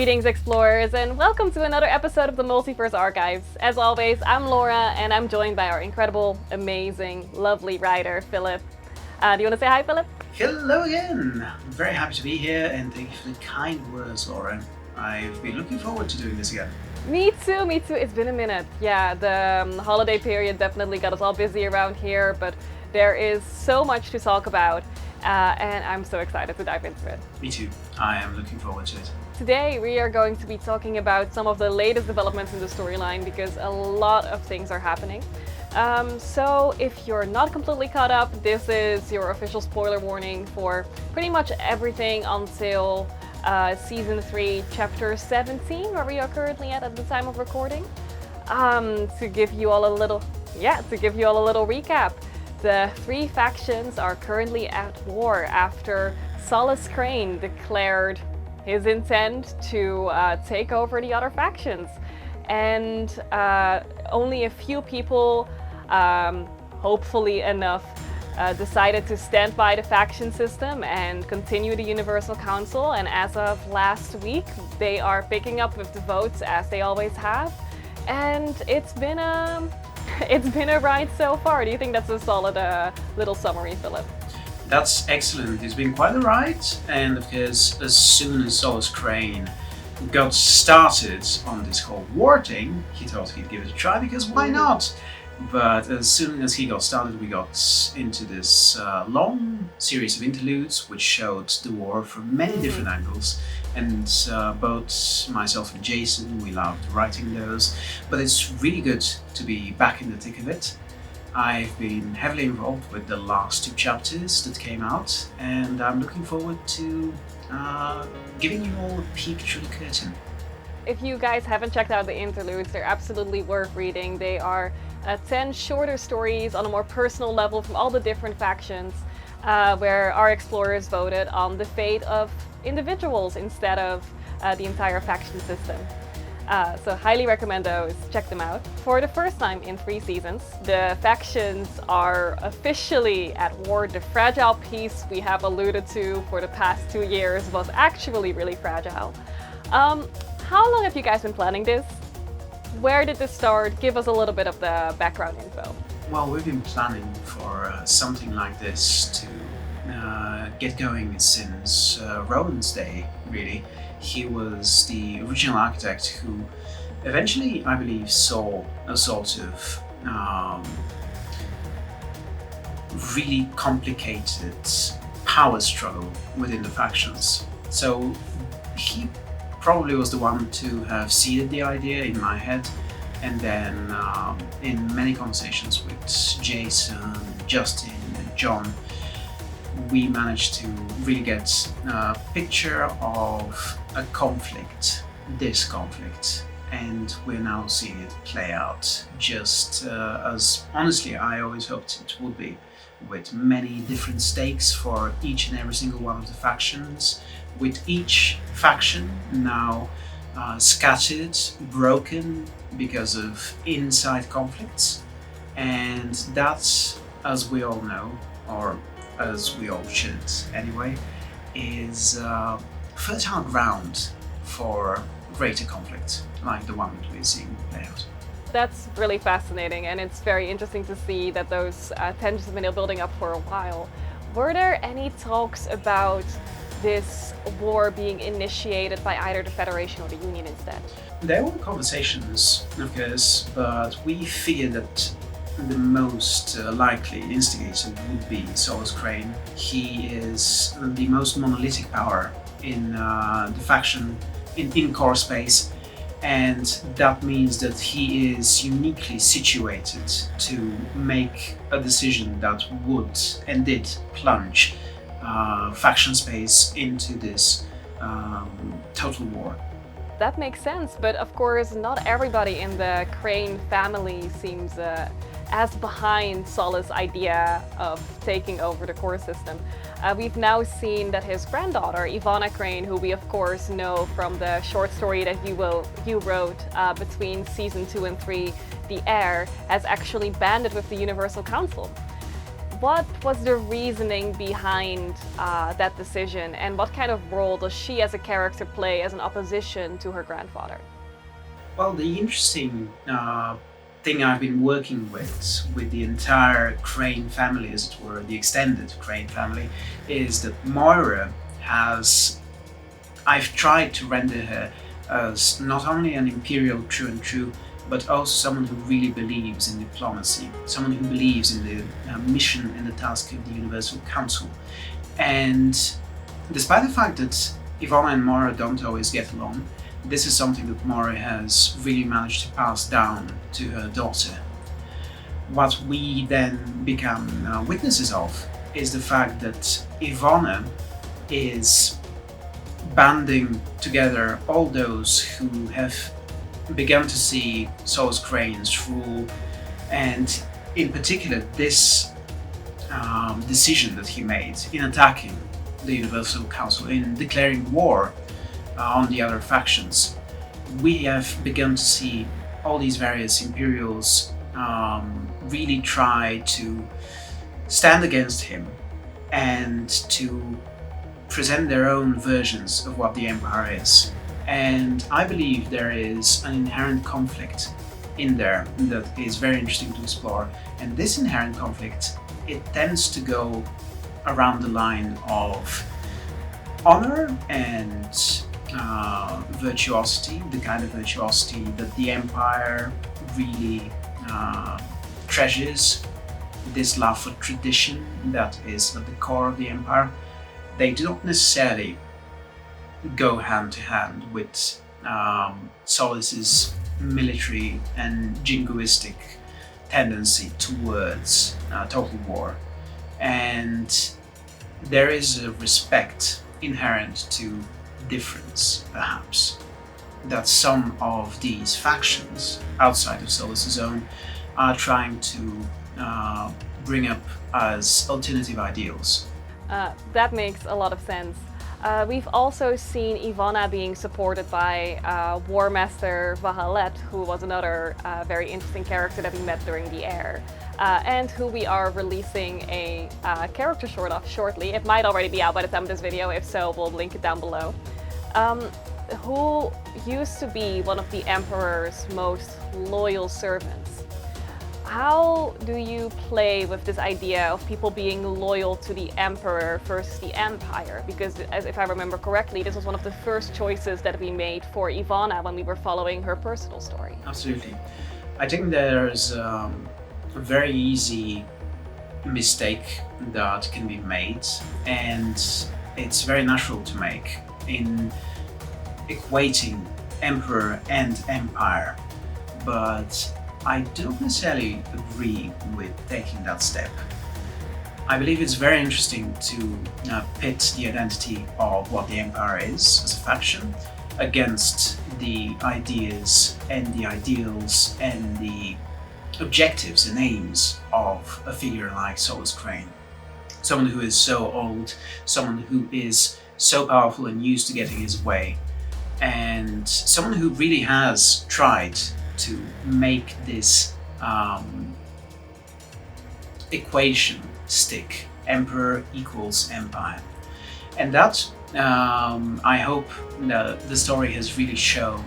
Greetings, explorers, and welcome to another episode of the Multiverse Archives. As always, I'm Laura, and I'm joined by our incredible, amazing, lovely writer, Filip. Do you want to say hi, Filip? Hello again! I'm very happy to be here, and thank you for the kind words, Laura. I've been looking forward to doing this again. Me too. It's been a minute. Yeah, the holiday period definitely got us all busy around here, but there is so much to talk about, and I'm so excited to dive into it. Me too. I am looking forward to it. Today we are going to be talking about some of the latest developments in the storyline because a lot of things are happening. So if you're not completely caught up, this is your official spoiler warning for pretty much everything until Season 3, Chapter 17, where we are currently at the time of recording. To give you all a little recap. The three factions are currently at war after Solus Crane declared his intent to take over the other factions, and only a few people, hopefully enough, decided to stand by the faction system and continue the Universal Council, and as of last week they are picking up with the votes as they always have, and it's been a ride so far. Do you think that's a solid little summary, Filip? That's excellent. It's been quite a ride, and of course, as soon as Solus Crane got started on this whole war thing, he thought he'd give it a try because why not? But as soon as he got started, we got into this long series of interludes which showed the war from many different angles, and both myself and Jason, we loved writing those, but it's really good to be back in the thick of it. I've been heavily involved with the last two chapters that came out, and I'm looking forward to giving you all a peek through the curtain. If you guys haven't checked out the interludes, they're absolutely worth reading. They are 10 shorter stories on a more personal level from all the different factions, where our explorers voted on the fate of individuals instead of the entire faction system. So highly recommend those, check them out. For the first time in 3 seasons, the factions are officially at war. The fragile peace we have alluded to for the past 2 years was actually really fragile. How long have you guys been planning this? Where did this start? Give us a little bit of the background info. Well, we've been planning for something like this to get going since Rowan's day, really. He was the original architect who eventually, I believe, saw a sort of really complicated power struggle within the factions. So he probably was the one to have seeded the idea in my head, and then in many conversations with Jason, Justin, and John, we managed to really get a picture of a conflict, this conflict, and we're now seeing it play out just as honestly I always hoped it would be, with many different stakes for each and every single one of the factions, with each faction now scattered, broken because of inside conflicts, and that's, as we all know, or as we all should anyway, is fertile ground for greater conflict like the one that we're seeing play out. That's really fascinating, and it's very interesting to see that those tensions have been building up for a while. Were there any talks about this war being initiated by either the Federation or the Union instead? There were conversations, of course, but we figured that the most likely instigator would be Solus Crane. He is the most monolithic power in the faction in core space, and that means that he is uniquely situated to make a decision that would and did plunge faction space into this total war. That makes sense, but of course not everybody in the Crane family seems as behind Solus' idea of taking over the core system. We've now seen that his granddaughter, Ivana Crane, who we of course know from the short story that you wrote between season 2 and 3, The Heir, has actually banded with the Universal Council. what was the reasoning behind that decision, and what kind of role does she as a character play as an opposition to her grandfather? Well, the interesting thing I've been working with the entire Crane family, as it were, the extended Crane family, is that Moira I've tried to render her as not only an imperial true and true, but also someone who really believes in diplomacy, someone who believes in the mission and the task of the Universal Council. And despite the fact that Ivana and Moira don't always get along, this is something that Moira has really managed to pass down to her daughter. What we then become witnesses of is the fact that Ivana is banding together all those who have begun to see Solus Crane's rule, and in particular this decision that he made in attacking the Universal Council, in declaring war on the other factions. We have begun to see all these various Imperials really try to stand against him and to present their own versions of what the Empire is. And I believe there is an inherent conflict in there that is very interesting to explore. And this inherent conflict, it tends to go around the line of honor and virtuosity, the kind of virtuosity that the Empire really treasures, this love for tradition that is at the core of the Empire. They do not necessarily go hand to hand with Solus's military and jingoistic tendency towards total war. And there is a respect inherent to difference, perhaps, that some of these factions outside of Solus's own are trying to bring up as alternative ideals. That makes a lot of sense. We've also seen Ivana being supported by War Master Vahalet, who was another very interesting character that we met during the air, and who we are releasing a character short of shortly. It might already be out by the time of this video. If so, we'll link it down below. Who used to be one of the Emperor's most loyal servants. How do you play with this idea of people being loyal to the Emperor versus the Empire? Because, as if I remember correctly, this was one of the first choices that we made for Ivana when we were following her personal story. Absolutely. I think there's a very easy mistake that can be made, and it's very natural to make, in equating Emperor and Empire. But I don't necessarily agree with taking that step. I believe it's very interesting to pit the identity of what the Empire is as a faction against the ideas and the ideals and the objectives and aims of a figure like Solus Crane. Someone who is so old, someone who is so powerful and used to getting his way, and someone who really has tried to make this equation stick. Emperor equals Empire. And that, I hope the story has really shown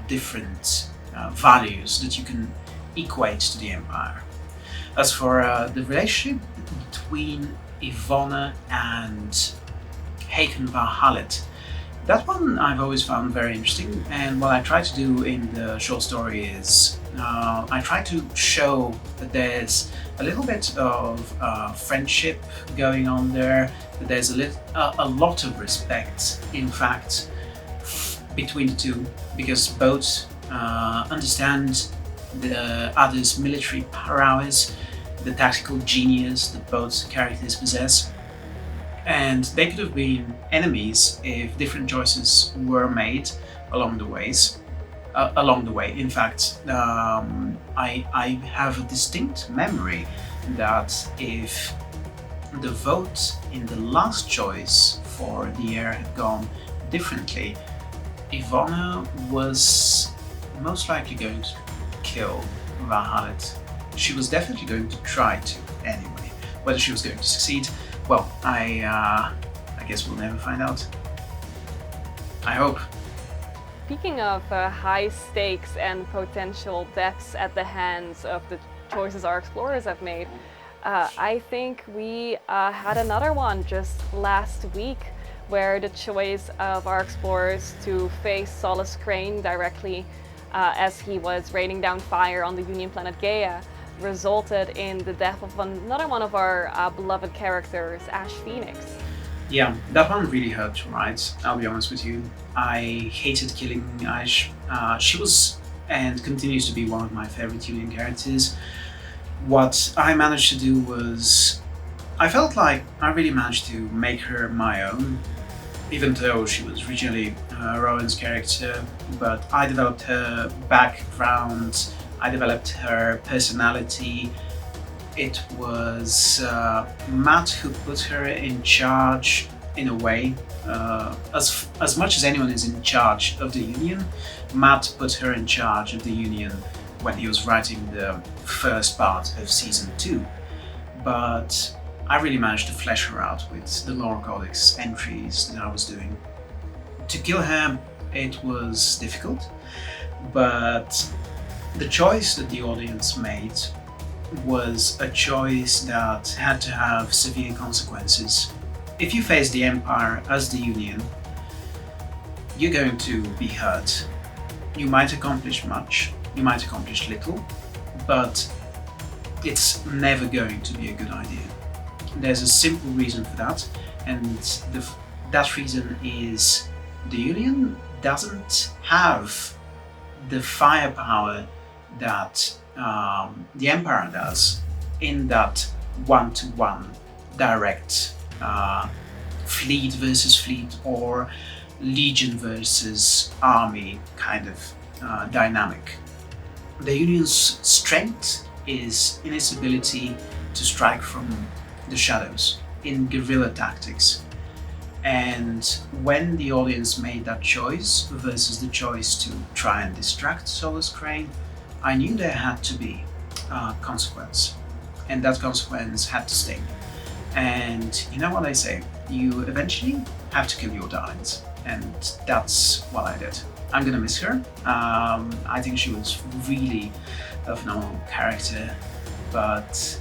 different values that you can equate to the Empire. As for the relationship between Ivana and Hakon Vahalet, that one I've always found very interesting, and what I try to do in the short story is I try to show that there's a little bit of friendship going on there, that there's a lot of respect, in fact, between the two, because both understand the other's military prowess, the tactical genius that both characters possess. And they could have been enemies if different choices were made along the way. In fact, I have a distinct memory that if the vote in the last choice for the heir had gone differently, Ivana was most likely going to kill Vahalet. She was definitely going to try to anyway. Whether she was going to succeed, well, I guess we'll never find out. I hope. Speaking of high stakes and potential deaths at the hands of the choices our explorers have made, I think we had another one just last week where the choice of our explorers to face Solus Crane directly as he was raining down fire on the Union planet Gaia resulted in the death of another one of our beloved characters, Ash Phoenix. Yeah, that one really hurt to write, I'll be honest with you. I hated killing Ash. She was and continues to be one of my favorite Union characters. What I managed to do was, I felt like I really managed to make her my own, even though she was originally Rowan's character, but I developed her background, I developed her personality. It was Matt who put her in charge in a way. As much as anyone is in charge of the Union, Matt put her in charge of the Union when he was writing the first part of Season 2. But I really managed to flesh her out with the Lore Codex entries that I was doing. To kill her, it was difficult, but the choice that the audience made was a choice that had to have severe consequences. If you face the Empire as the Union, you're going to be hurt. You might accomplish much, you might accomplish little, but it's never going to be a good idea. There's a simple reason for that, and that reason is the Union doesn't have the firepower that the Empire does in that one-to-one direct fleet versus fleet or legion versus army kind of dynamic. The Union's strength is in its ability to strike from the shadows in guerrilla tactics. And when the audience made that choice versus the choice to try and distract Solus Crane, I knew there had to be a consequence, and that consequence had to sting. And you know what I say, you eventually have to kill your darlings, and that's what I did. I'm gonna miss her. I think she was really a phenomenal character, but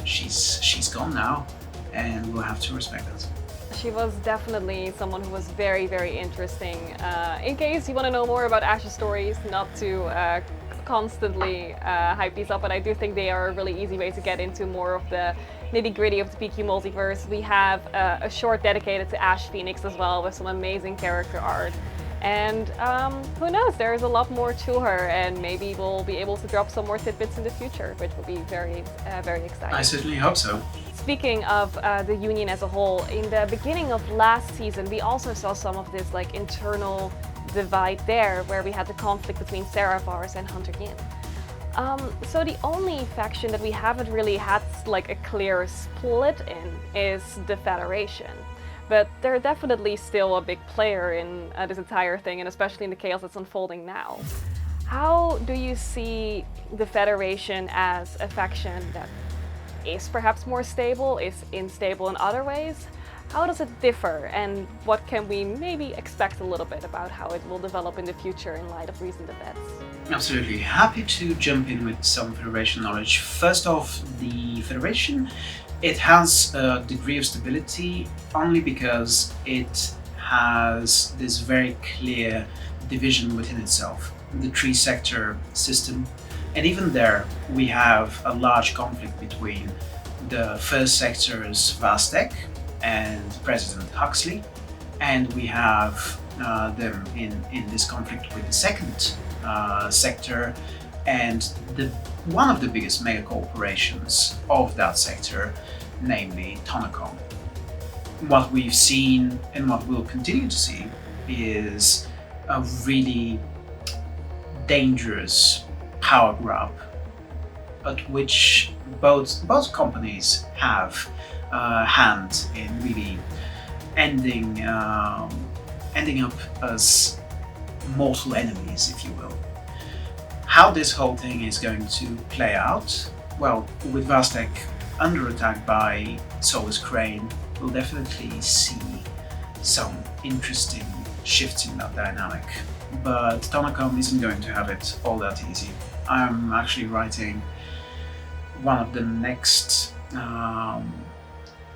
she's gone now, and we'll have to respect that. She was definitely someone who was very, very interesting. In case you want to know more about Ash's stories, not to constantly hype these up, but I do think they are a really easy way to get into more of the nitty-gritty of the PQ multiverse. We have a short dedicated to Ash Phoenix as well, with some amazing character art. And who knows, there's a lot more to her, and maybe we'll be able to drop some more tidbits in the future, which will be very, very exciting. I certainly hope so. Speaking of the Union as a whole, in the beginning of last season, we also saw some of this like internal divide there, where we had the conflict between Seraphars and Hunter Yin. So the only faction that we haven't really had like a clear split in is the Federation. But they're definitely still a big player in this entire thing, and especially in the chaos that's unfolding now. How do you see the Federation as a faction that is perhaps more stable, is unstable in other ways? How does it differ, and what can we maybe expect a little bit about how it will develop in the future in light of recent events? Absolutely. Happy to jump in with some Federation knowledge. First off, the Federation, it has a degree of stability only because it has this very clear division within itself, the three-sector system. And even there, we have a large conflict between the first sector's Vastek and President Huxley, and we have them in this conflict with the second sector and one of the biggest mega corporations of that sector, namely Tonacom. What we've seen and what we'll continue to see is a really dangerous power grab at which both companies have a hand in really ending up as mortal enemies, if you will. How this whole thing is going to play out, well, with Vastek under attack by Solus Crane, we'll definitely see some interesting shifts in that dynamic. But Tonacom isn't going to have it all that easy. I'm actually writing one of the next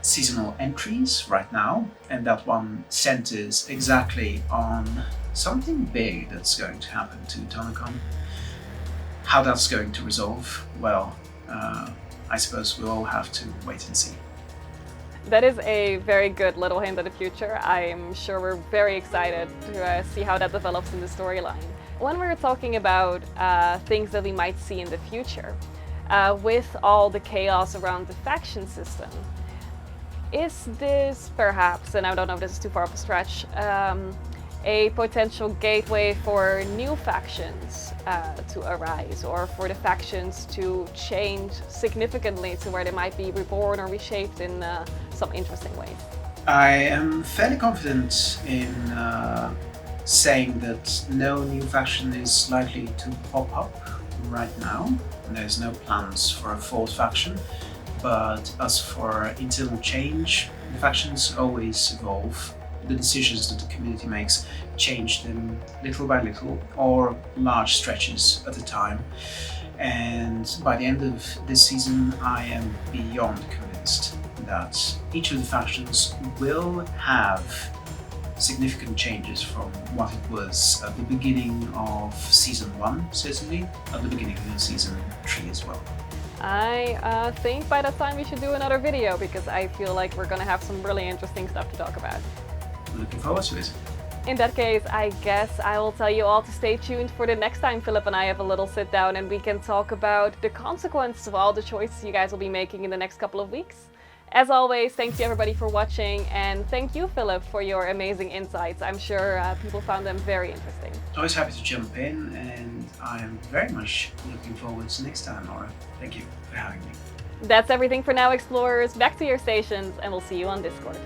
seasonal entries right now, and that one centers exactly on something big that's going to happen to Tonacom. How that's going to resolve, well, I suppose we'll all have to wait and see. That is a very good little hint at the future. I'm sure we're very excited to see how that develops in the storyline. When we're talking about things that we might see in the future, with all the chaos around the faction system, is this perhaps, and I don't know if this is too far of a stretch, a potential gateway for new factions to arise, or for the factions to change significantly to where they might be reborn or reshaped in some interesting ways? I am fairly confident in saying that no new faction is likely to pop up right now. There's no plans for a fourth faction, but as for internal change, the factions always evolve. The decisions that the community makes change them little by little, or large stretches at a time. And by the end of this season, I am beyond convinced that each of the factions will have significant changes from what it was at the beginning of season 1, certainly, at the beginning of season 3 as well. I think by that time we should do another video, because I feel like we're gonna have some really interesting stuff to talk about. Looking forward to it. In that case, I guess I will tell you all to stay tuned for the next time Filip and I have a little sit down and we can talk about the consequences of all the choices you guys will be making in the next couple of weeks. As always, thank you everybody for watching, and thank you, Filip, for your amazing insights. I'm sure people found them very interesting. Always happy to jump in, and I am very much looking forward to next time, Laura. Thank you for having me. That's everything for now, explorers. Back to your stations, and we'll see you on Discord.